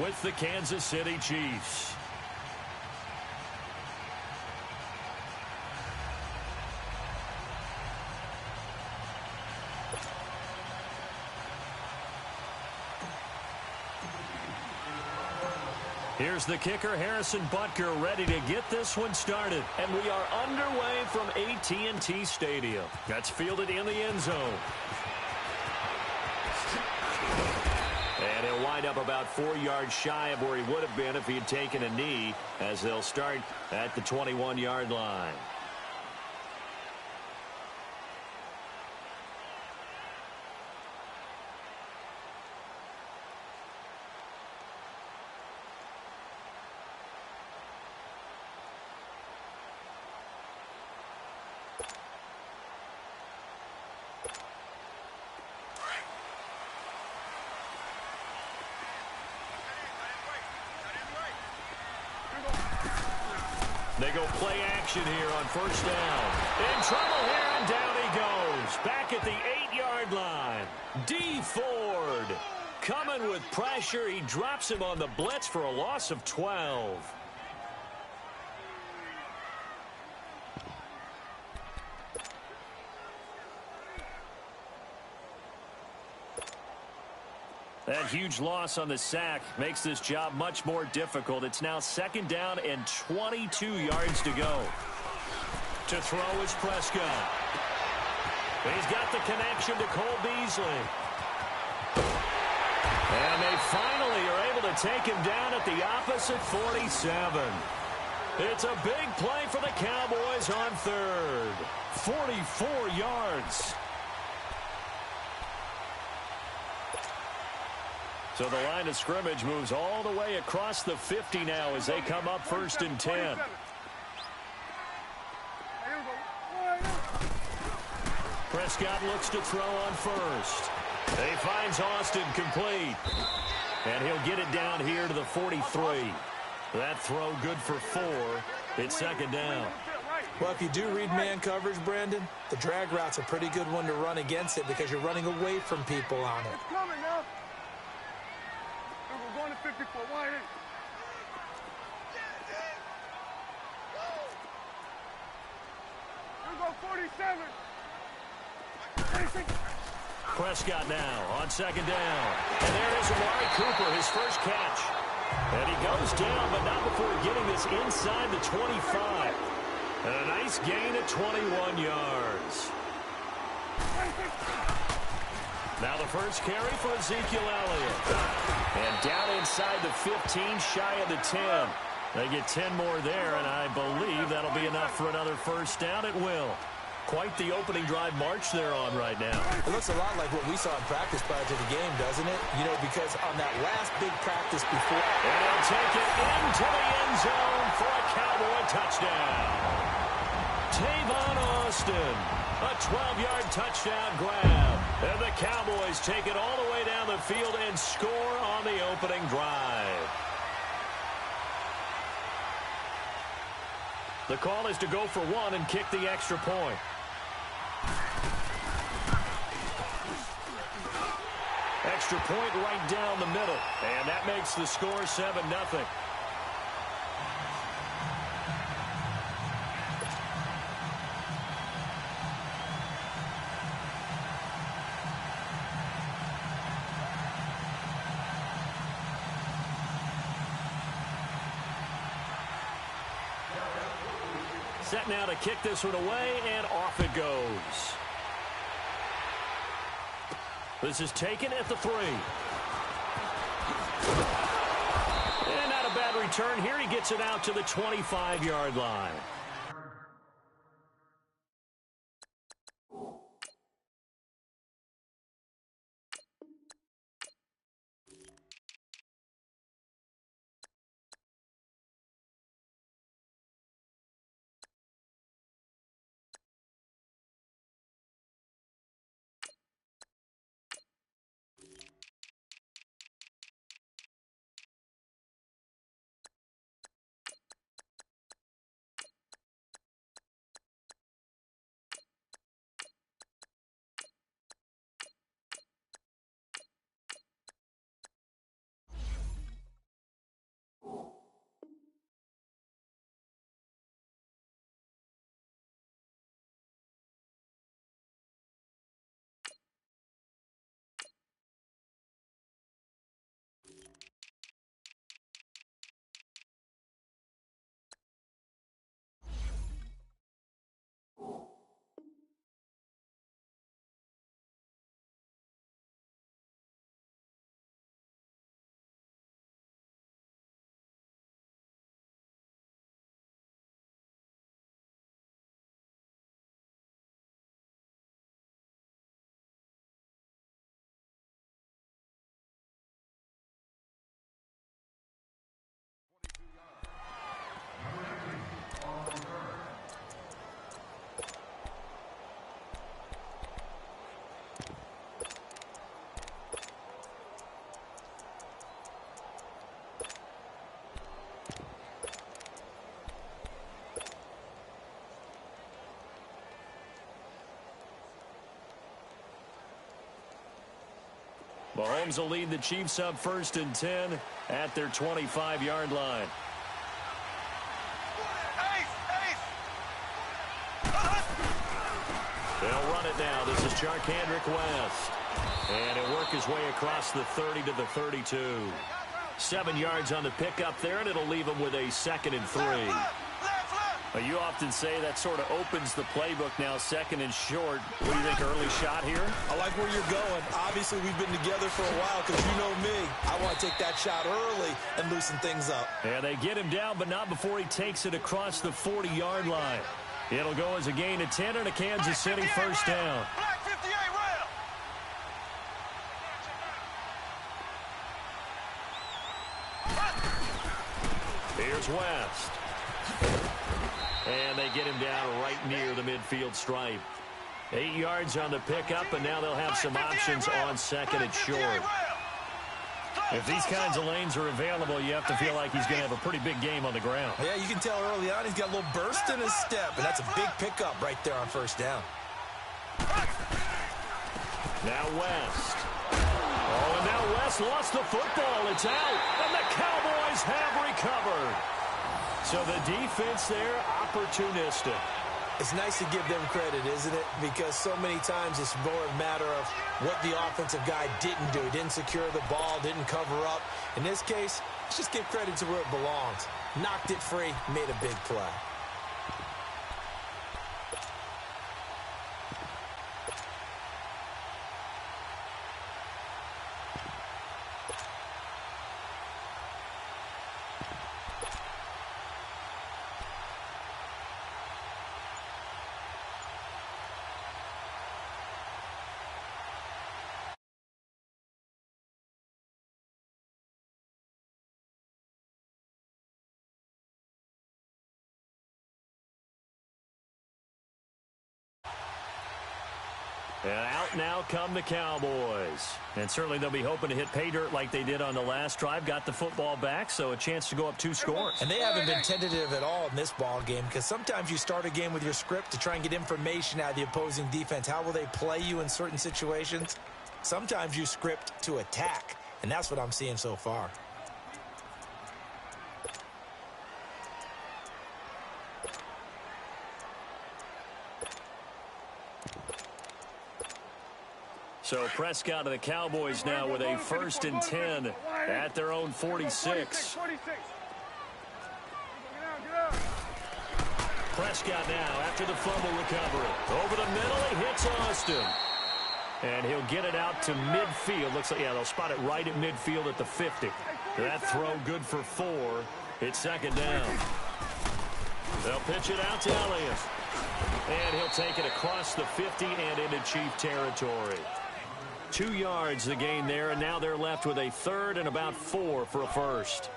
with the Kansas City Chiefs. Here's the kicker, Harrison Butker, ready to get this one started. And we are underway from AT&T Stadium. That's fielded in the end zone. And he'll wind up about 4 yards shy of where he would have been if he had taken a knee, as they'll start at the 21-yard line. They go play action here on first down. In trouble here, and down he goes. Back at the 8-yard line. D. Ford coming with pressure. He drops him on the blitz for a loss of 12. That huge loss on the sack makes this job much more difficult. It's now second down and 22 yards to go. To throw is Prescott. He's got the connection to Cole Beasley. And they finally are able to take him down at the opposite 47. It's a big play for the Cowboys on third. 44 yards. So the line of scrimmage moves all the way across the 50 now as they come up first and 10. Prescott looks to throw on first. He finds Austin complete. And he'll get it down here to the 43. That throw good for 4. It's second down. Well, if you do read man coverage, Brandon, the drag route's a pretty good one to run against it because you're running away from people on it. It's coming now. We're going to 54 wide. Here we go, 47. 26. Prescott now on second down. And there is Amari Cooper, his first catch. And he goes down, but not before getting this inside the 25. And a nice gain of 21 yards. Now the first carry for Ezekiel Elliott. And down inside the 15, shy of the 10. They get 10 more there, and I believe that'll be enough for another first down. It will. Quite the opening drive march they're on right now. It looks a lot like what we saw in practice prior to the game, doesn't it? You know, because on that last big practice before. And he'll take it into the end zone for a Cowboy touchdown. Tavon Austin, a 12-yard touchdown grab. And the Cowboys take it all the way down the field and score on the opening drive. The call is to go for one and kick the extra point. Extra point right down the middle. And that makes the score 7-0. Set now to kick this one away, and off it goes. This is taken at the 3. And not a bad return here. He gets it out to the 25-yard line. Mahomes will lead the Chiefs up 1st and 10 at their 25-yard line. They'll run it now. This is Charkandrick West. And he'll work his way across the 30 to the 32. 7 yards on the pickup there, and it'll leave him with a 2nd and 3. Well, you often say that sort of opens the playbook now, 2nd and short. What do you think, early shot here? I like where you're going. Obviously, we've been together for a while because you know me. I want to take that shot early and loosen things up. Yeah, they get him down, but not before he takes it across the 40-yard line. It'll go as a gain of 10 and a Kansas City 1st down. Here's West. And they get him down right near the midfield stripe. 8 yards on the pickup, and now they'll have some options on 2nd and short. If these kinds of lanes are available, you have to feel like he's going to have a pretty big game on the ground. Yeah, you can tell early on he's got a little burst in his step, and that's a big pickup right there on 1st down. Now West. Oh, and now West lost the football. It's out, and the Cowboys have recovered. So the defense there, opportunistic. It's nice to give them credit, isn't it? Because so many times it's more a matter of what the offensive guy didn't do. Didn't secure the ball, didn't cover up. In this case, let's just give credit to where it belongs. Knocked it free, made a big play. And out now come the Cowboys. And certainly they'll be hoping to hit pay dirt like they did on the last drive. Got the football back, so a chance to go up 2 scores. And they haven't been tentative at all in this ball game, because sometimes you start a game with your script to try and get information out of the opposing defense. How will they play you in certain situations? Sometimes you script to attack, and that's what I'm seeing so far. So Prescott of the Cowboys now with a 1st and 10 at their own 46. Prescott now after the fumble recovery. Over the middle, he hits Austin. And he'll get it out to midfield. Looks like, yeah, they'll spot it right at midfield at the 50. That throw good for 4. It's 2nd down. They'll pitch it out to Elliott. And he'll take it across the 50 and into Chief territory. 2 yards the gain there, and now they're left with a 3rd and about 4 for a 1st.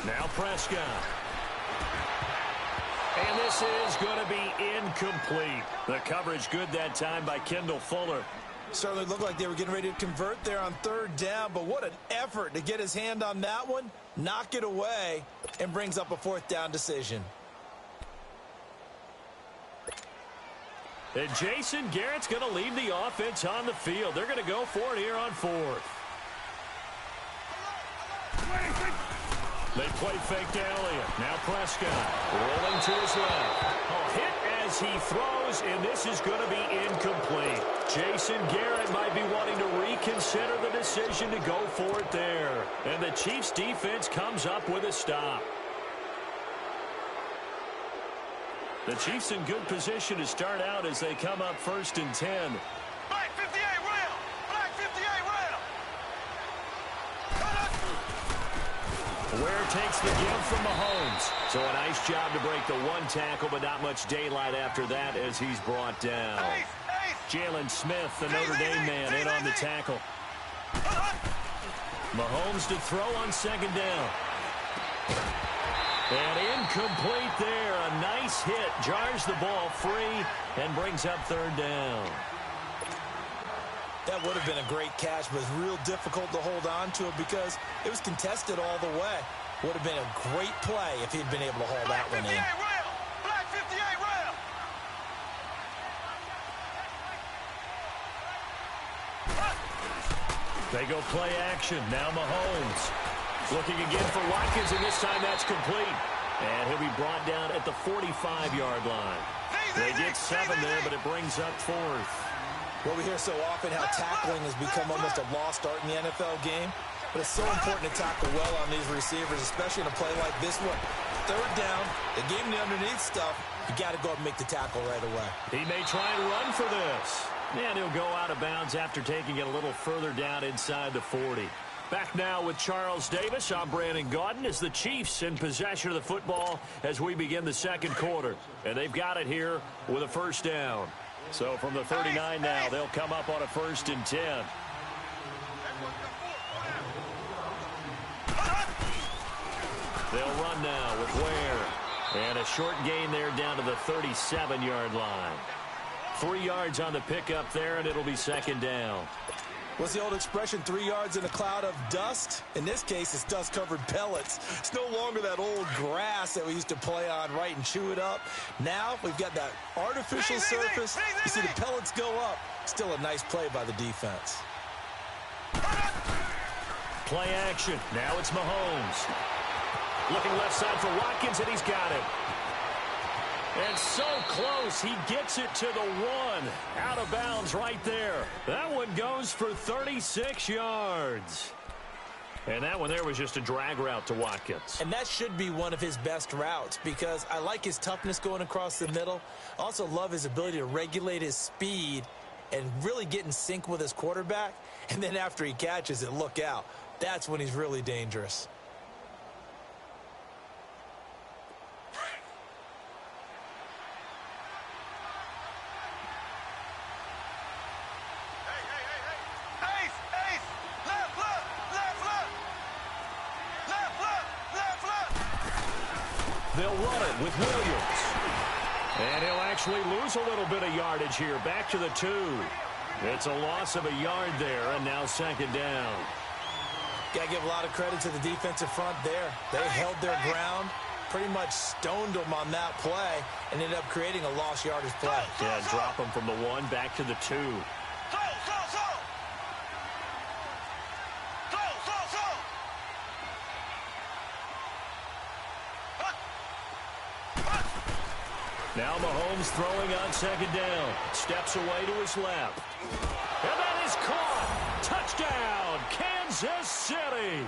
Now Prescott. And this is going to be incomplete. The coverage good that time by Kendall Fuller. Certainly looked like they were getting ready to convert there on 3rd down, but what an effort to get his hand on that one, knock it away, and brings up a 4th down decision. And Jason Garrett's going to lead the offense on the field. They're going to go for it here on 4th. They play fake to Elliott. Now Prescott rolling to his left. A hit as he throws, and this is going to be incomplete. Jason Garrett might be wanting to reconsider the decision to go for it there. And the Chiefs defense comes up with a stop. The Chiefs in good position to start out as they come up 1st and 10. Black 58 rail! Black 58 rail! Ware takes the give from Mahomes. So a nice job to break the 1 tackle, but not much daylight after that as he's brought down. Jalen Smith, the Notre Dame man, in on the tackle. Mahomes to throw on 2nd down. And incomplete there. A nice hit. Jars the ball free and brings up third down. That would have been a great catch, but it's real difficult to hold on to it because it was contested all the way. Would have been a great play if he'd been able to haul that one in. Black 58 rail. They go play action. Now Mahomes. Looking again for Watkins, and this time that's complete. And he'll be brought down at the 45-yard line. They get 7 there, but it brings up fourth. Well, we hear so often how tackling has become almost a lost art in the NFL game. But it's so important to tackle well on these receivers, especially in a play like this one. Third down, they gave him the underneath stuff. You got to go up and make the tackle right away. He may try and run for this. And he'll go out of bounds after taking it a little further down inside the 40. Back now with Charles Davis. I'm Brandon Gaudin as the Chiefs in possession of the football as we begin the second quarter. And they've got it here with a first down. So from the 39 now, they'll come up on a 1st and 10. They'll run now with Ware. And a short gain there down to the 37-yard line. 3 yards on the pickup there, and it'll be second down. What's the old expression, 3 yards in a cloud of dust? In this case, it's dust-covered pellets. It's no longer that old grass that we used to play on, right, and chew it up. Now we've got that artificial surface. You see the pellets go up. Still a nice play by the defense. Play action. Now it's Mahomes. Looking left side for Watkins, and he's got it. And so close, he gets it to the 1. Out of bounds right there. That one goes for 36 yards. And that one there was just a drag route to Watkins. And that should be one of his best routes because I like his toughness going across the middle. I also love his ability to regulate his speed and really get in sync with his quarterback. And then after he catches it, look out. That's when he's really dangerous. They'll run it with Williams. And he'll actually lose a little bit of yardage here. Back to the 2. It's a loss of a yard there, and now second down. Got to give a lot of credit to the defensive front there. They held their ground, pretty much stoned them on that play, and ended up creating a lost yardage play. Yeah, drop them from the 1 back to the 2. Now Mahomes throwing on second down. Steps away to his left. And that is caught. Touchdown, Kansas City.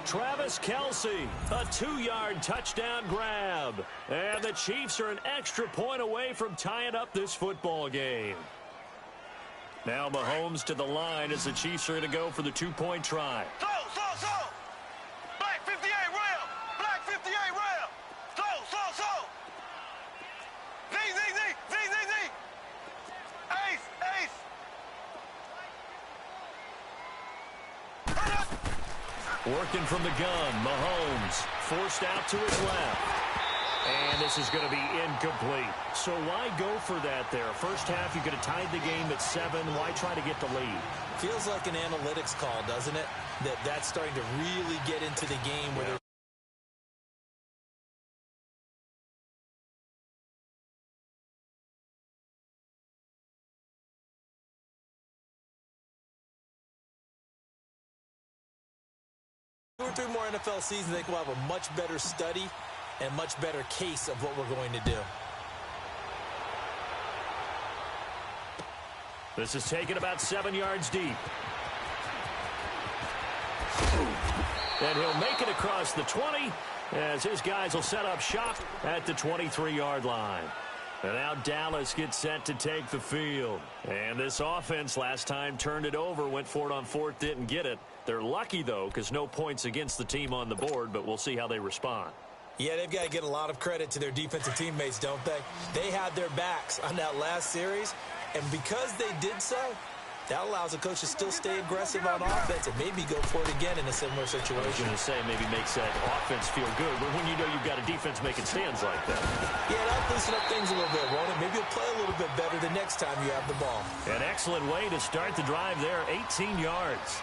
Travis Kelce, a 2-yard touchdown grab. And the Chiefs are an extra point away from tying up this football game. Now Mahomes to the line as the Chiefs are going to go for the 2-point try. Black 58 rail. Black 58 rail. So. Z. Ace. Working from the gun, Mahomes forced out to his left. And this is going to be incomplete. So why go for that there? First half, you could have tied the game at 7. Why try to get the lead? Feels like an analytics call, doesn't it? That's starting to really get into the game where they're two or three more NFL seasons, I think we'll have a much better study and much better case of what we're going to do. This is taken about 7 yards deep. And he'll make it across the 20 as his guys will set up shop at the 23-yard line. And now Dallas gets set to take the field. And this offense last time turned it over, went for it on 4th, didn't get it. They're lucky, though, because no points against the team on the board, but we'll see how they respond. Yeah, they've got to get a lot of credit to their defensive teammates, don't they? They had their backs on that last series, and because they did so, That allows the coach to still stay aggressive on offense and maybe go for it again in a similar situation. I was going to say maybe makes that offense feel good, but when you know you've got a defense making stands like that. Yeah, that'll loosen up things a little bit, won't it? Maybe you'll play a little bit better the next time you have the ball. An excellent way to start the drive there, 18 yards.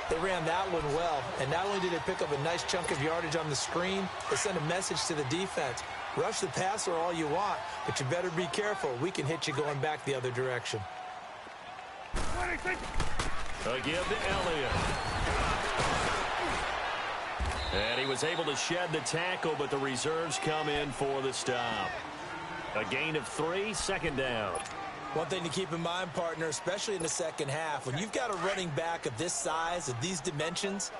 They ran that one well, and not only did they pick up a nice chunk of yardage on the screen, they sent a message to the defense. Rush the passer all you want, but you better be careful. We can hit you going back the other direction. A give to Elliott. And he was able to shed the tackle, but the reserves come in for the stop. A gain of 3, second down. One thing to keep in mind, partner, especially in the second half, when you've got a running back of this size, of these dimensions,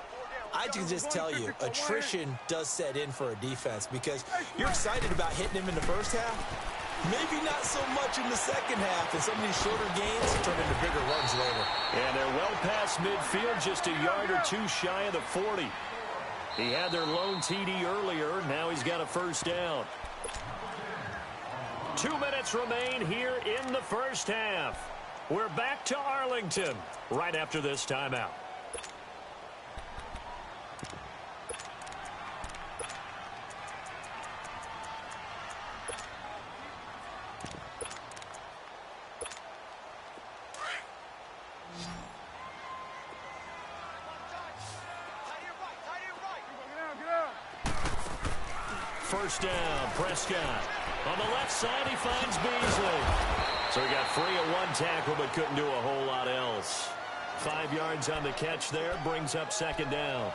I can just tell you, attrition does set in for a defense because you're excited about hitting him in the first half. Maybe not so much in the second half, and some of these shorter gains turn into bigger runs later. And they're well past midfield, just a yard or two shy of the 40. He had their lone TD earlier. Now he's got a first down. 2 minutes remain here in the first half. We're back to Arlington right after this timeout. First down, Prescott. On the left side, he finds Beasley. So he got free of one tackle, but couldn't do a whole lot else. 5 yards on the catch there, brings up second down.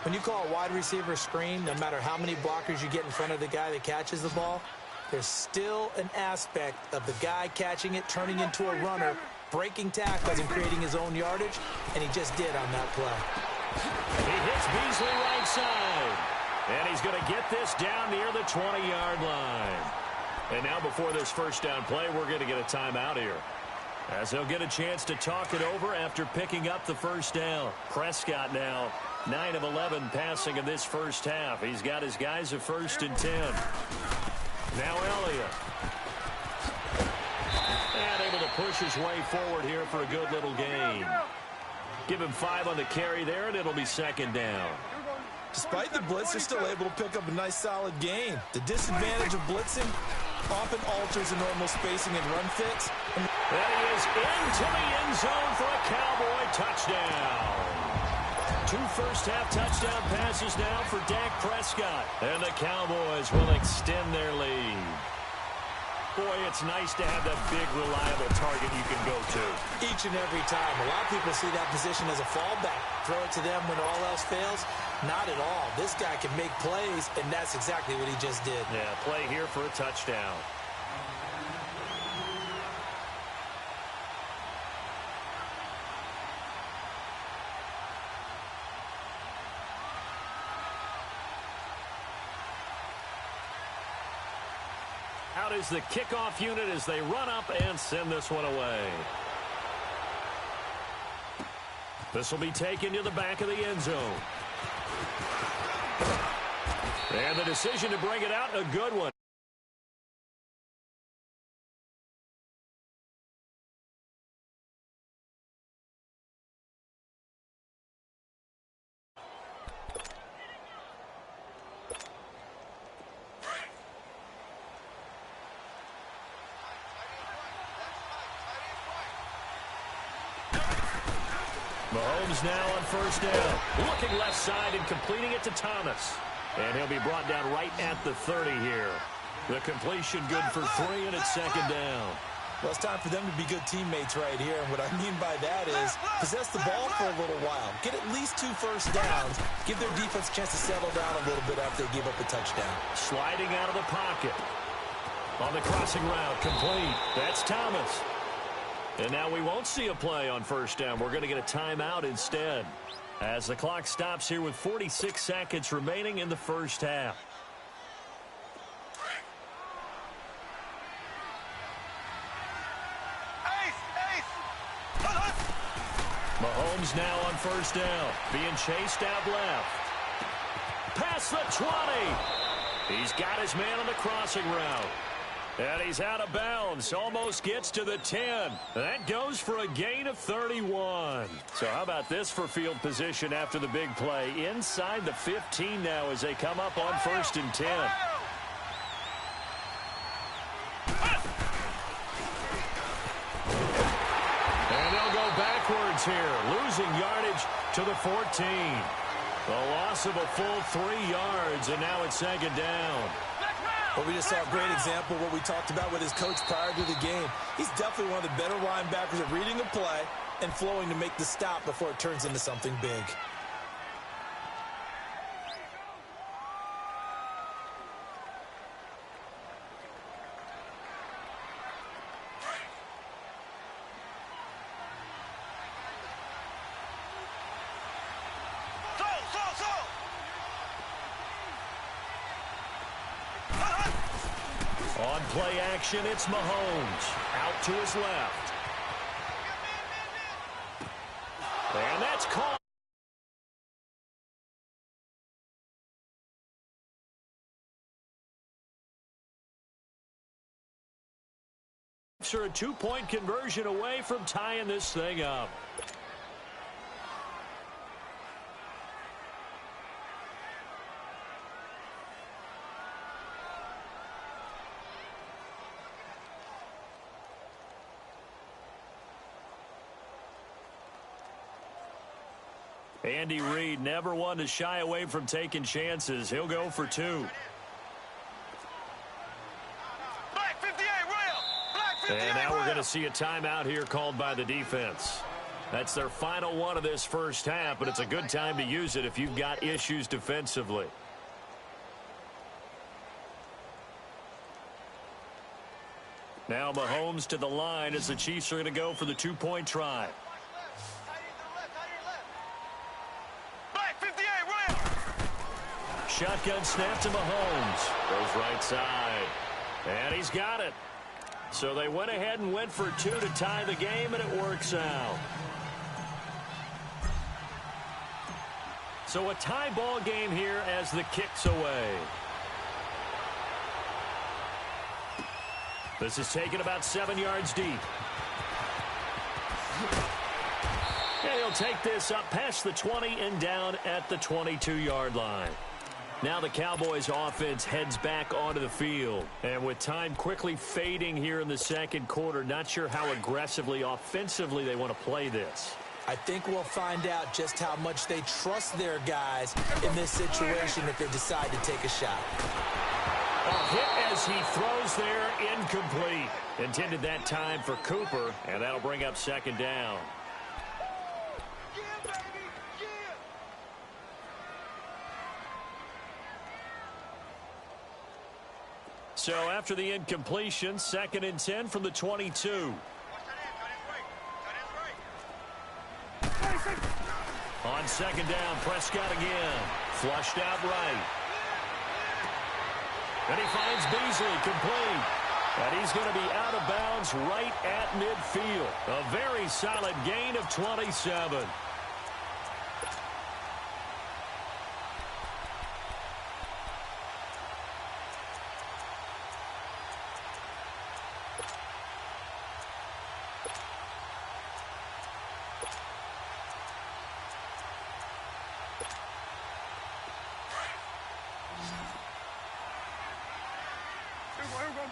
When you call a wide receiver screen, no matter how many blockers you get in front of the guy that catches the ball, there's still an aspect of the guy catching it, turning into a runner, breaking tackles and creating his own yardage, and he just did on that play. He hits Beasley right side. And he's going to get this down near the 20-yard line. And now before this first down play, we're going to get a timeout here, as they'll get a chance to talk it over after picking up the first down. Prescott now 9 of 11 passing in this first half. He's got his guys at 1st and 10. Now Elliott. And able to push his way forward here for a good little gain. Give him 5 on the carry there, and it'll be second down. Despite the blitz, they're still able to pick up a nice, solid gain. The disadvantage of blitzing often alters the normal spacing and run fits. And he is into the end zone for a Cowboy touchdown. 2 first-half touchdown passes now for Dak Prescott. And the Cowboys will extend their lead. Boy, it's nice to have that big, reliable target you can go to. Each and every time. A lot of people see that position as a fallback. Throw it to them when all else fails. Not at all. This guy can make plays, and that's exactly what he just did. Yeah, play here for a touchdown. Out is the kickoff unit as they run up and send this one away. This will be taken to the back of the end zone. And the decision to bring it out, a good one. Mahomes now on first down. Looking left side and completing it to Thomas. And he'll be brought down right at the 30 here. The completion good for 3, and it's second down. Well, it's time for them to be good teammates right here. And what I mean by that is possess the ball for a little while. Get at least 2 first downs. Give their defense a chance to settle down a little bit after they give up a touchdown. Sliding out of the pocket. On the crossing route, complete. That's Thomas. And now we won't see a play on first down. We're going to get a timeout instead, as the clock stops here with 46 seconds remaining in the first half. Mahomes now on first down, being chased out left. Past the 20. He's got his man on the crossing route. And he's out of bounds. Almost gets to the 10. That goes for a gain of 31. So how about this for field position after the big play? Inside the 15 now as they come up on 1st and 10. And they'll go backwards here, losing yardage to the 14. A loss of a full 3 yards, and now it's 2nd down. Well, we just saw a great example of what we talked about with his coach prior to the game. He's definitely one of the better linebackers at reading a play and flowing to make the stop before it turns into something big. On play action, it's Mahomes. Out to his left. And that's caught. A 2-point conversion away from tying this thing up. Andy Reid never one to shy away from taking chances. He'll go for 2. And now we're going to see a timeout here called by the defense. That's their final one of this first half, but it's a good time to use it if you've got issues defensively. Now Mahomes to the line as the Chiefs are going to go for the 2-point try. Shotgun snap to Mahomes. Goes right side. And he's got it. So they went ahead and went for 2 to tie the game, and it works out. So a tie ball game here as the kick's away. This is taken about 7 yards deep. And he'll take this up past the 20 and down at the 22-yard line. Now the Cowboys offense heads back onto the field. And with time quickly fading here in the second quarter, not sure how aggressively, offensively they want to play this. I think we'll find out just how much they trust their guys in this situation if they decide to take a shot. A hit as he throws there, incomplete. Intended that time for Cooper, and that'll bring up 2nd down. So after the incompletion, 2nd and 10 from the 22. On 2nd down, Prescott again. Flushed out right. And he finds Beasley complete. And he's going to be out of bounds right at midfield. A very solid gain of 27.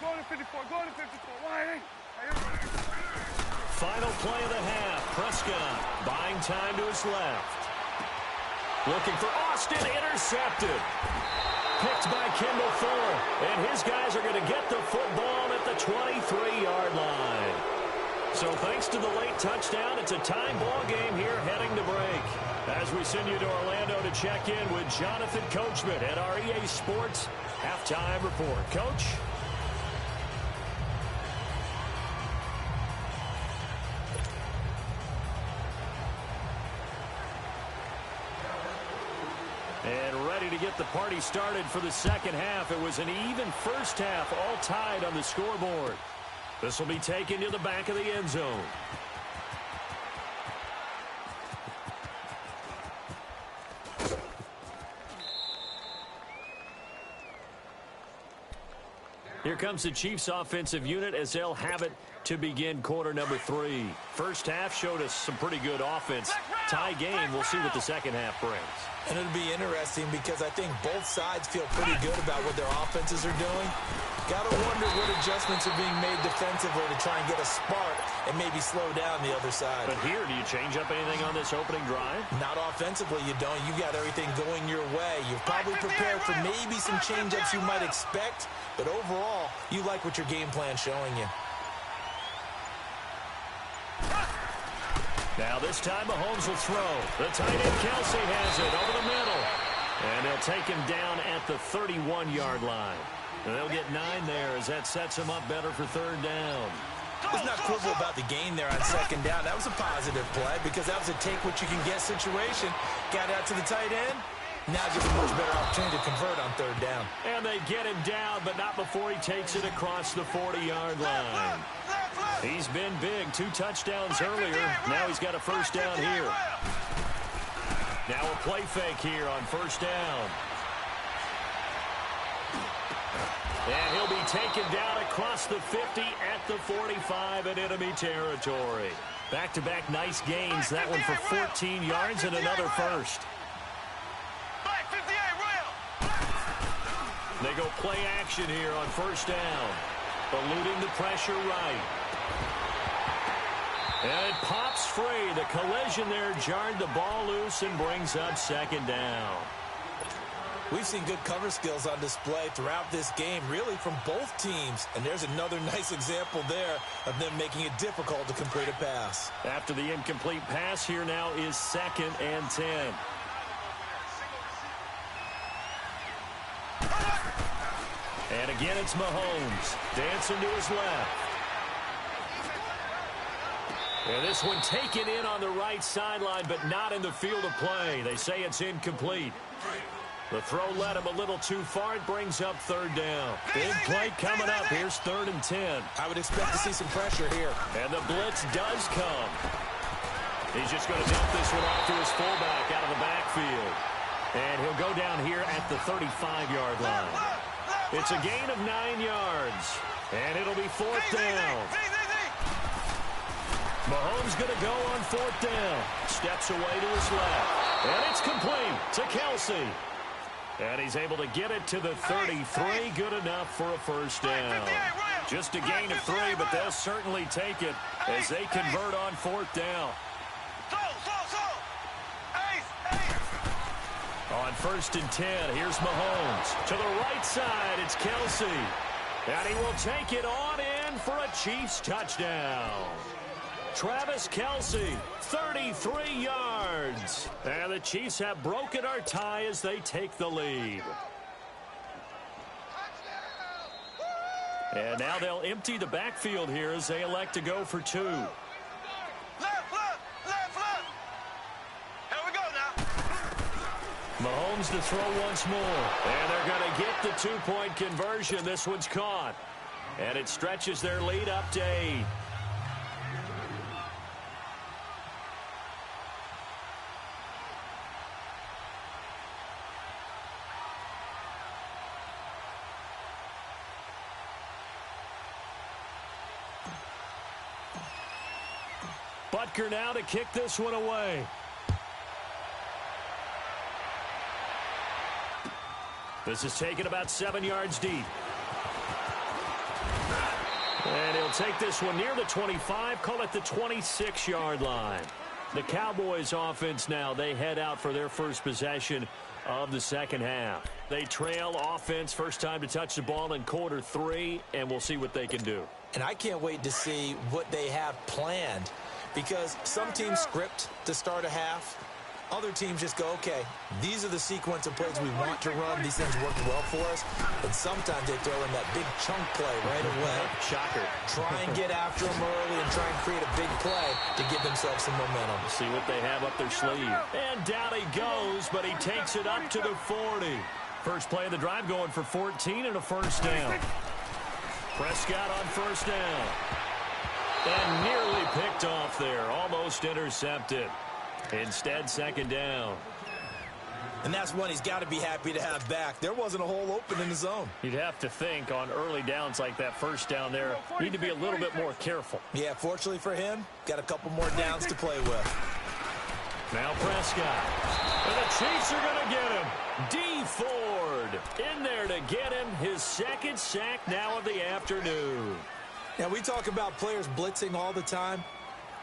Go to 54. Go to 54. Final play of the half. Prescott buying time to his left. Looking for Austin. Intercepted. Picked by Kendall Fuller. And his guys are going to get the football at the 23-yard line. So thanks to the late touchdown, it's a tie ball game here heading to break. As we send you to Orlando to check in with Jonathan Coachman at our EA Sports Halftime Report. Coach? And ready to get the party started for the second half. It was an even first half, all tied on the scoreboard. This will be taken to the back of the end zone. Here comes the Chiefs offensive unit as they'll have it to begin quarter number 3. First half showed us some pretty good offense. Tie game, we'll see what the second half brings. And it'll be interesting because I think both sides feel pretty good about what their offenses are doing. Got to wonder what adjustments are being made defensively to try and get a spark and maybe slow down the other side. But here, do you change up anything on this opening drive? Not offensively, you don't. You got everything going your way. You've probably prepared for maybe some change-ups you might expect, but overall, you like what your game plan's showing you. Now this time Mahomes will throw. The tight end Kelsey has it over the middle. And they'll take him down at the 31-yard line. And they'll get 9 there as that sets him up better for third down. There's not quibble about the gain there on second down. That was a positive play because that was a take-what-you-can-get situation. Got out to the tight end. Now gives a much better opportunity to convert on third down. And they get him down, but not before he takes it across the 40-yard line. He's been big. 2 touchdowns earlier. Now he's got a first down here. Now a play fake here on first down. And he'll be taken down across the 50 at the 45 in enemy territory. Back-to-back nice gains. That one for 14 yards and another first. They go play action here on first down. Eluding the pressure right. And it pops free. The collision there jarred the ball loose and brings up second down. We've seen good cover skills on display throughout this game, really from both teams. And there's another nice example there of them making it difficult to complete a pass. After the incomplete pass, here now is 2nd and 10. And again, it's Mahomes dancing to his left. And this one taken in on the right sideline, but not in the field of play. They say it's incomplete. The throw led him a little too far. It brings up third down. Big play coming up. Here's 3rd and 10. I would expect to see some pressure here. And the blitz does come. He's just going to dump this one off to his fullback out of the backfield. And he'll go down here at the 35-yard line. It's a gain of 9 yards. And it'll be 4th down. Mahomes going to go on 4th down. Steps away to his left. And it's complete to Kelsey. And he's able to get it to the 33. Good enough for a first down. Just a gain of 3, but they'll certainly take it as they convert on 4th down. On 1st and 10, here's Mahomes. To the right side, it's Kelsey. And he will take it on in for a Chiefs touchdown. Travis Kelsey, 33 yards. And the Chiefs have broken our tie as they take the lead. And now they'll empty the backfield here as they elect to go for 2. Left. Here we go now. Mahomes to throw once more. And they're going to get the 2-point conversion. This one's caught. And it stretches their lead up to 8. Butker now to kick this one away. This is taken about 7 yards deep. And he'll take this one near the 25, call it the 26-yard line. The Cowboys offense now, they head out for their first possession of the second half. They trail offense, first time to touch the ball in quarter 3, and we'll see what they can do. And I can't wait to see what they have planned, because some teams script to start a half. Other teams just go, okay, these are the sequence of plays we want to run. These things work well for us. And sometimes they throw in that big chunk play right away. Shocker. Try and get after them early and try and create a big play to give themselves some momentum. See what they have up their sleeve. And down he goes, but he takes it up to the 40. First play of the drive going for 14 and a first down. Prescott on first down. And nearly picked off there. Almost intercepted. Instead, second down. And that's one he's got to be happy to have back. There wasn't a hole open in the zone. You'd have to think on early downs like that first down there, need to be a little bit more careful. Yeah, fortunately for him, got a couple more downs to play with. Now Prescott. And the Chiefs are going to get him. D. Ford in there to get him. His second sack now of the afternoon. Now, we talk about players blitzing all the time.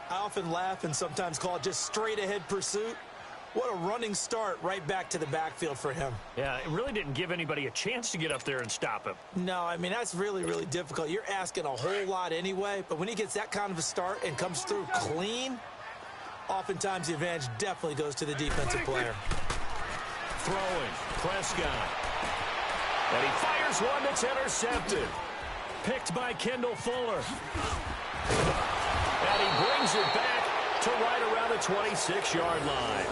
I often laugh and sometimes call it just straight-ahead pursuit. What a running start right back to the backfield for him. Yeah, it really didn't give anybody a chance to get up there and stop him. No, I mean, that's really, really difficult. You're asking a whole lot anyway, but when he gets that kind of a start and comes through clean, oftentimes the advantage definitely goes to the defensive player. Throwing, Prescott. And he fires one that's intercepted. Picked by Kendall Fuller. And he brings it back to right around the 26-yard line.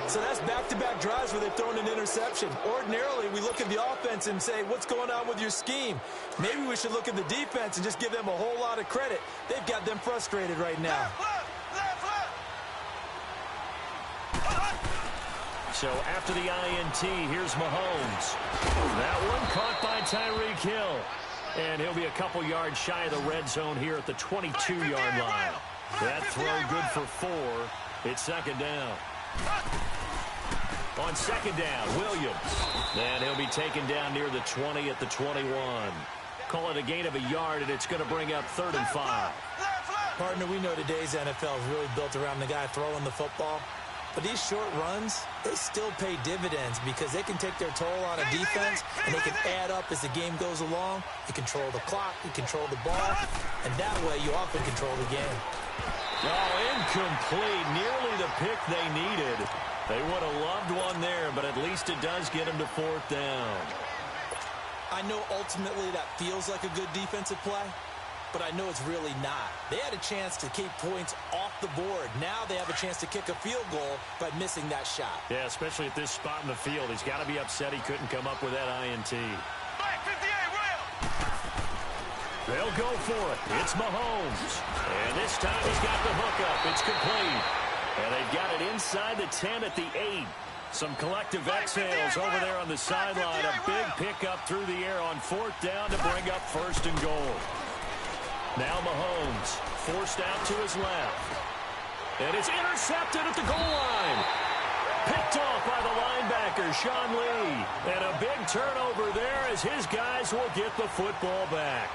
So that's back-to-back drives where they've thrown an interception. Ordinarily, we look at the offense and say, what's going on with your scheme? Maybe we should look at the defense and just give them a whole lot of credit. They've got them frustrated right now. So after the INT, here's Mahomes. That one caught by Tyreek Hill. And he'll be a couple yards shy of the red zone here at the 22-yard line. That throw good for 4. It's second down. On second down, Williams. And he'll be taken down near the 20 at the 21. Call it a gain of a yard, and it's going to bring up 3rd and 5. Partner, we know today's NFL is really built around the guy throwing the football. But these short runs, they still pay dividends because they can take their toll on a defense, and they can add up as the game goes along. You control the clock, you control the ball, and that way you often control the game. Oh, incomplete. Nearly the pick they needed. They would have loved one there, but at least it does get them to 4th down. I know ultimately that feels like a good defensive play, but I know it's really not. They had a chance to keep points off the board. Now they have a chance to kick a field goal by missing that shot. Yeah, especially at this spot in the field. He's got to be upset he couldn't come up with that INT. They'll go for it. It's Mahomes. And this time he's got the hook up. It's complete. And they've got it inside the 10 at the 8. Some collective exhales over there on the sideline. A big pickup through the air on 4th down to bring up 1st and goal. Now Mahomes forced out to his left. And it's intercepted at the goal line. Picked off by the linebacker, Sean Lee. And a big turnover there as his guys will get the football back.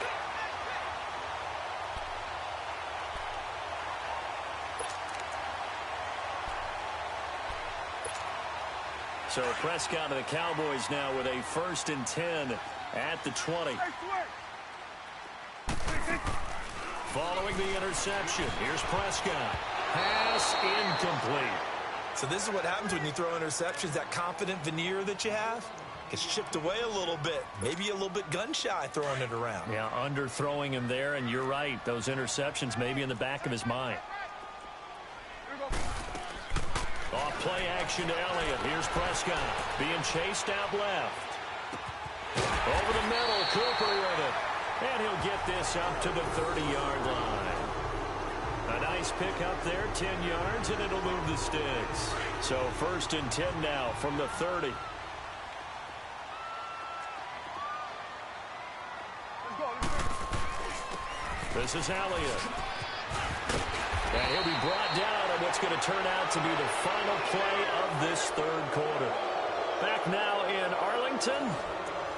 So Prescott of the Cowboys now with a 1st and 10 at the 20. Following the interception, here's Prescott. Pass incomplete. So this is what happens when you throw interceptions. That confident veneer that you have gets chipped away a little bit. Maybe a little bit gun-shy throwing it around. Yeah, underthrowing him there, and you're right. Those interceptions may be in the back of his mind. Off play action to Elliott. Here's Prescott being chased out left. Over the middle, Cooper with it. And he'll get this up to the 30-yard line. A nice pick up there, 10 yards, and it'll move the sticks. So 1st and 10 now from the 30. This is Elliott. And he'll be brought down on what's going to turn out to be the final play of this 3rd quarter. Back now in Arlington.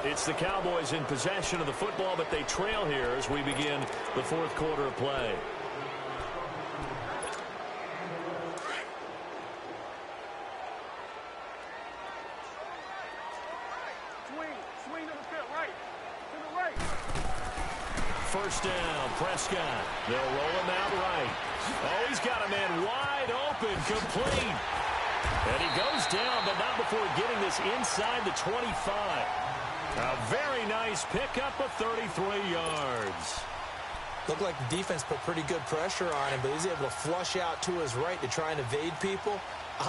It's the Cowboys in possession of the football, but they trail here as we begin the 4th quarter of play. Swing to the field, right. To the right. 1st down, Prescott. They'll roll him out right. Oh, he's got a man wide open, complete. And he goes down, but not before getting this inside the 25. A very nice pickup of 33 yards. Looked like the defense put pretty good pressure on him, but he's able to flush out to his right to try and evade people.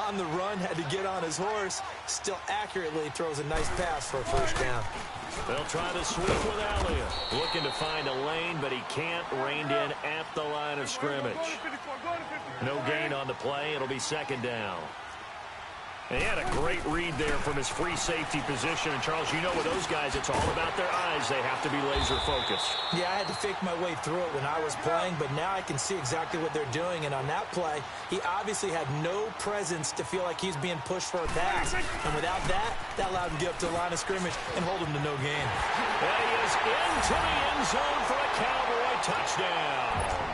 On the run, had to get on his horse. Still accurately throws a nice pass for a 1st down. They'll try to sweep with Elliott. Looking to find a lane, but he can't. Reined in at the line of scrimmage. No gain on the play. It'll be 2nd down. He had a great read there from his free safety position. And, Charles, you know with those guys, it's all about their eyes. They have to be laser-focused. Yeah, I had to fake my way through it when I was playing, but now I can see exactly what they're doing. And on that play, he obviously had no presence to feel like he's being pushed for a pass. And without that, that allowed him to get up to the line of scrimmage and hold him to no gain. And he is into the end zone for a Cowboy touchdown.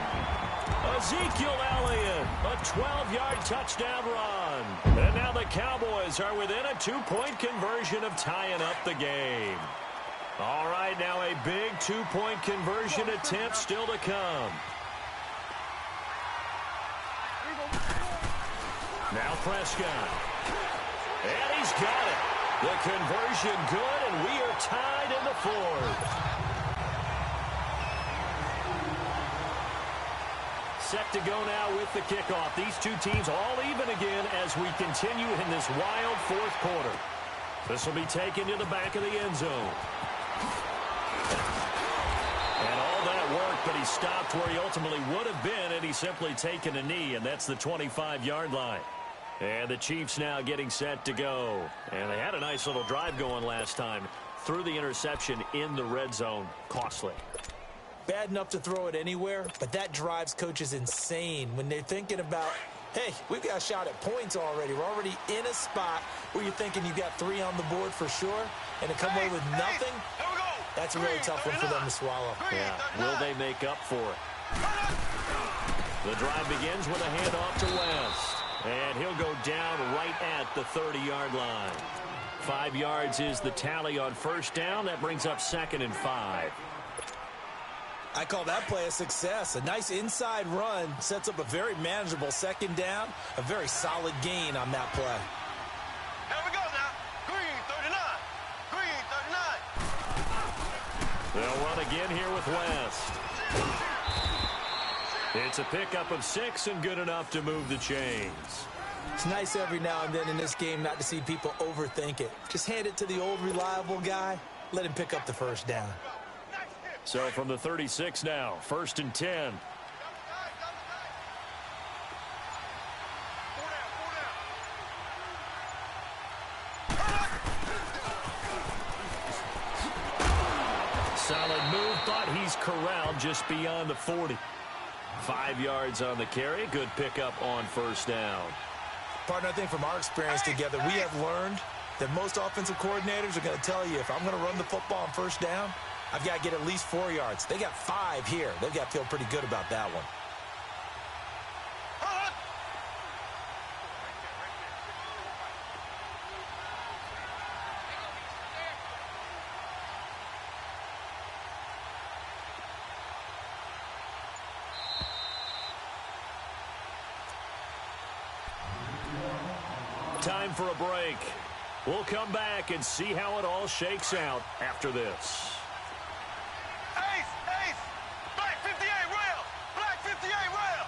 Ezekiel Elliott, a 12-yard touchdown run. And now the Cowboys are within a 2-point conversion of tying up the game. All right, now a big 2-point conversion attempt still to come. Now Prescott. And he's got it. The conversion good, and we are tied in the fourth. Set to go now with the kickoff. These two teams all even again as we continue in this wild fourth quarter. This will be taken to the back of the end zone. And all that worked, but he stopped where he ultimately would have been, and he's simply taken a knee, and that's the 25-yard line. And the Chiefs now getting set to go. And they had a nice little drive going last time. Threw the interception in the red zone. Costly. Bad enough to throw it anywhere, but that drives coaches insane when they're thinking about, hey, we've got a shot at points already. We're already in a spot where you're thinking you've got 3 on the board for sure, and to come away with nothing, that's a really tough one for them to swallow. Yeah, will they make up for it? The drive begins with a handoff to West, and he'll go down right at the 30-yard line. 5 yards is the tally on first down. That brings up 2nd and 5. I call that play a success. A nice inside run sets up a very manageable 2nd down, a very solid gain on that play. Here we go now. Green 39. Green 39. They'll run again here with West. It's a pickup of 6 and good enough to move the chains. It's nice every now and then in this game not to see people overthink it. Just hand it to the old reliable guy. Let him pick up the first down. So from the 36 now, 1st and 10. Solid move, but he's corralled just beyond the 40. 5 yards on the carry. Good pickup on first down. Partner, I think from our experience together, we have learned that most offensive coordinators are going to tell you, if I'm going to run the football on first down, I've got to get at least 4 yards. They got 5 here. They've got to feel pretty good about that one. Time for a break. We'll come back and see how it all shakes out after this. Ace, ace. Black 58 rail. Black 58 rail.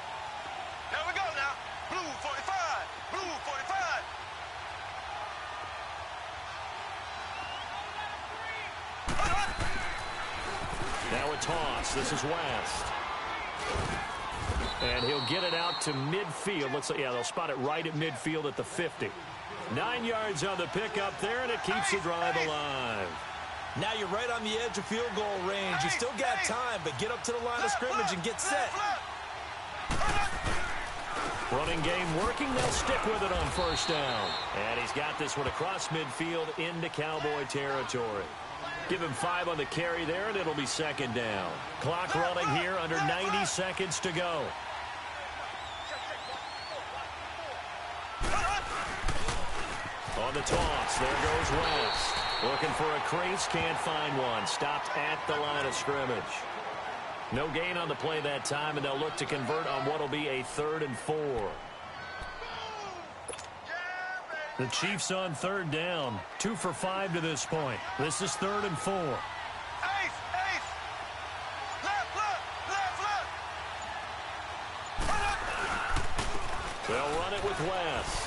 Here we go now. Blue 45. Blue 45. Now a toss. This is West. And he'll get it out to midfield. Looks like, yeah, they'll spot it right at midfield at the 50. 9 yards on the pickup there, and it keeps the drive alive. Now you're right on the edge of field goal range. You still got time, but get up to the line of scrimmage and get set. Running game working. They'll stick with it on first down. And he's got this one across midfield into Cowboy territory. Give him 5 on the carry there, and it'll be 2nd down. Clock running here under 90 seconds to go. On the toss, there goes West. Looking for a crease, can't find one. Stopped at the line of scrimmage. No gain on the play that time, and they'll look to convert on what will be a 3rd and 4. The Chiefs on 3rd down. 2 for 5 to this point. This is 3rd and 4. Ace, ace. Left, left, left, left. They'll run it with West.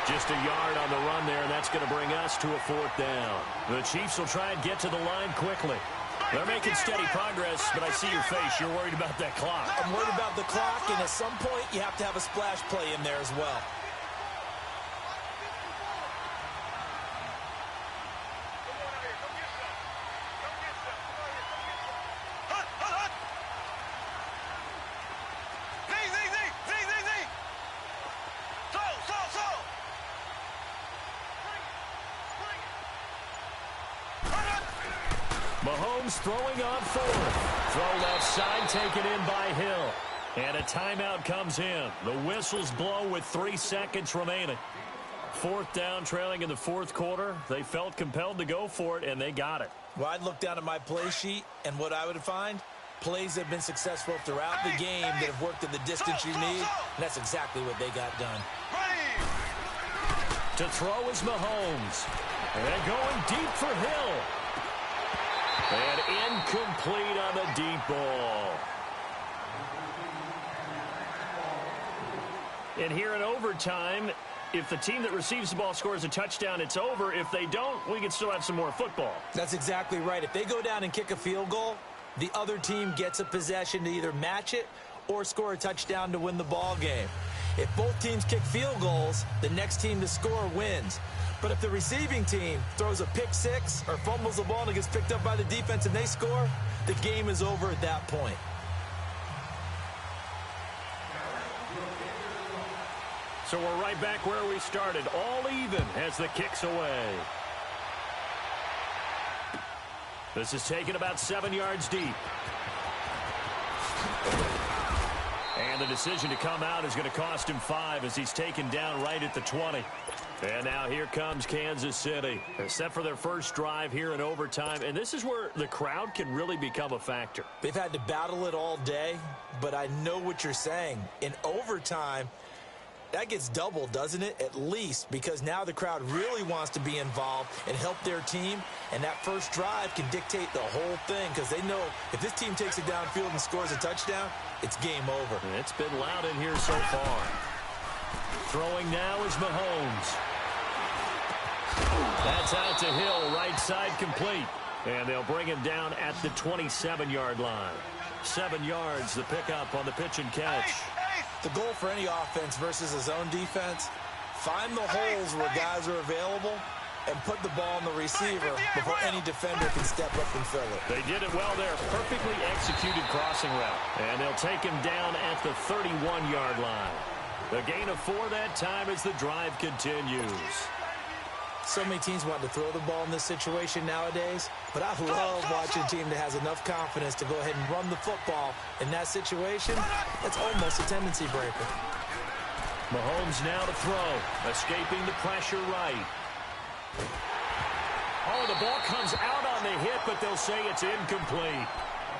Just a yard on the run there, and that's going to bring us to a 4th down. The Chiefs will try and get to the line quickly. They're making steady progress, but I see your face. You're worried about that clock. I'm worried about the clock, and at some point you have to have a splash play in there as well. Mahomes throwing on fourth. Throw left side, taken in by Hill. And a timeout comes in. The whistles blow with 3 seconds remaining. Fourth down, trailing in the fourth quarter. They felt compelled to go for it, and they got it. Well, I'd look down at my play sheet, and what I would find, plays that have been successful throughout the game that have worked in the distance you need, and that's exactly what they got done. To throw is Mahomes. And going deep for Hill. And incomplete on the deep ball. And here in overtime, if the team that receives the ball scores a touchdown, it's over. If they don't, we can still have some more football. That's exactly right. If they go down and kick a field goal, the other team gets a possession to either match it or score a touchdown to win the ball game. If both teams kick field goals, the next team to score wins. But if the receiving team throws a pick six or fumbles the ball and it gets picked up by the defense and they score, the game is over at that point. So we're right back where we started, all even as the kick's away. This is taken about 7 yards deep. And the decision to come out is going to cost him 5 as he's taken down right at the 20. And now here comes Kansas City. They're set for their first drive here in overtime, and this is where the crowd can really become a factor. They've had to battle it all day, but I know what you're saying. In overtime, that gets doubled, doesn't it? At least, because now the crowd really wants to be involved and help their team, and that first drive can dictate the whole thing because they know if this team takes it downfield and scores a touchdown, it's game over. And it's been loud in here so far. Throwing now is Mahomes. That's out to Hill, right side complete. And they'll bring him down at the 27-yard line. 7 yards, the pickup on the pitch and catch. The goal for any offense versus a zone defense, find the holes where guys are available and put the ball on the receiver before any defender can step up and fill it. They did it well there. Perfectly executed crossing route. And they'll take him down at the 31-yard line. The gain of 4 that time as the drive continues. So many teams want to throw the ball in this situation nowadays, but I love watching a team that has enough confidence to go ahead and run the football. In that situation, it's almost a tendency breaker. Mahomes now to throw, escaping the pressure right. Oh, the ball comes out on the hit, but they'll say it's incomplete.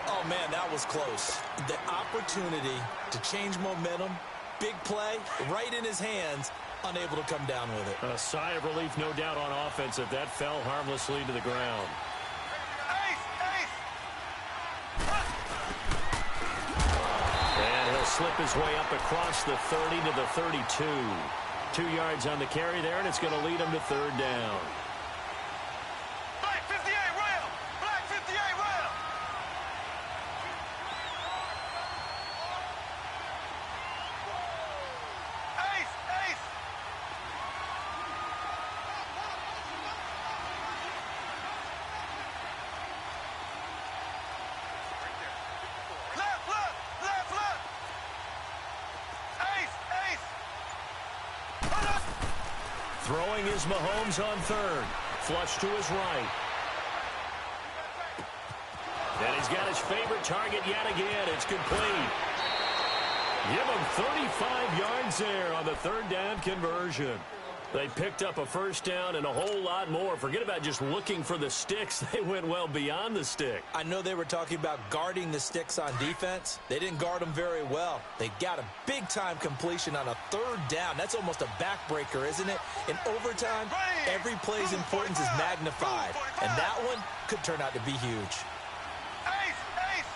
Oh, man, that was close. The opportunity to change momentum, big play, right in his hands, unable to come down with it. A sigh of relief, no doubt, on offense if that fell harmlessly to the ground. And he'll slip his way up across the 30 to the 32. 2 yards on the carry there, and it's going to lead him to third down. Black 58 rail! Black 58 rail! Ace! Ace! Left, left, left, left! Ace! Ace! Throwing is Mahomes on third. Flush to his right. And he's got his favorite target yet again. It's complete. Give him 35 yards there on the third down conversion. They picked up a first down and a whole lot more. Forget about just looking for the sticks. They went well beyond the stick. I know they were talking about guarding the sticks on defense. They didn't guard them very well. They got a big-time completion on a third down. That's almost a backbreaker, isn't it? In overtime, every play's importance is magnified. And that one could turn out to be huge. Ace! Ace!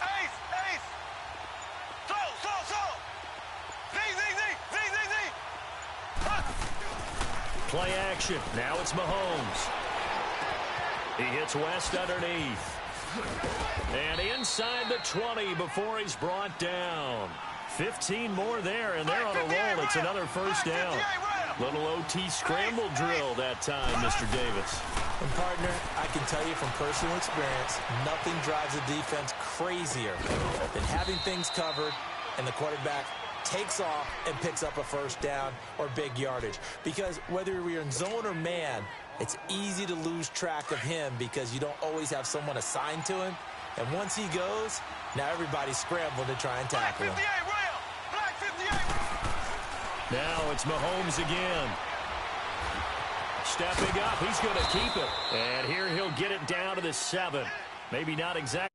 Ace! Ace! Throw! Throw! Throw! Z! Z! Z! Z! Z! Z! Play action. Now it's Mahomes. He hits West underneath. And inside the 20 before he's brought down. 15 more there, and they're on a roll. It's another first down. Little OT scramble drill that time, Mr. Davis. And, partner, I can tell you from personal experience, nothing drives a defense crazier than having things covered and the quarterback takes off and picks up a first down or big yardage. Because whether we're in zone or man, it's easy to lose track of him because you don't always have someone assigned to him. And once he goes, now everybody's scrambling to try and tackle him. Black 58 rail. Now it's Mahomes again. Stepping up, he's going to keep it. And here he'll get it down to the 7. Maybe not exactly.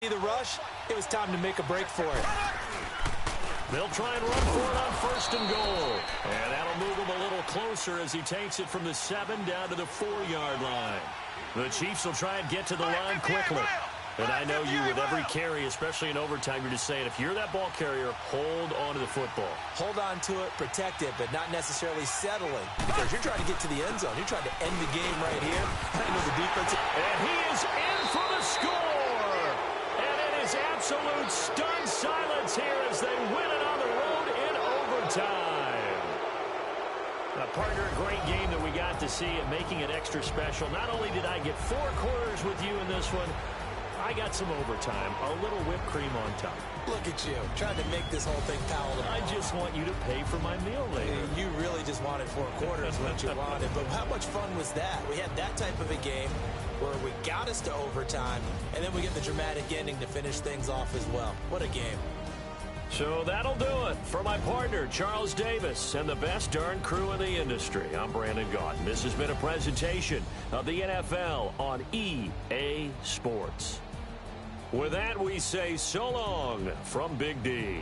The rush, it was time to make a break for it. They'll try and run for it on 1st and goal. And that'll move him a little closer as he takes it from the 7 down to the 4-yard line. The Chiefs will try and get to the line quickly. And I know you, with every carry, especially in overtime, you're just saying, if you're that ball carrier, hold on to the football. Hold on to it, protect it, but not necessarily settling. Because you're trying to get to the end zone. You're trying to end the game right here. I know the defense. And he is in for the score. And it is absolute stunned silence here as they win it on the road in overtime. Partner, a great game that we got to see and making it extra special. Not only did I get 4 quarters with you in this one, I got some overtime, a little whipped cream on top. Look at you, trying to make this whole thing palatable. I just want you to pay for my meal later. You really just wanted 4 quarters what you wanted, but how much fun was that? We had that type of a game where we got us to overtime, and then we get the dramatic ending to finish things off as well. What a game. So that'll do it for my partner, Charles Davis, and the best darn crew in the industry. I'm Brandon Gaudin. This has been a presentation of the NFL on EA Sports. With that, we say so long from Big D.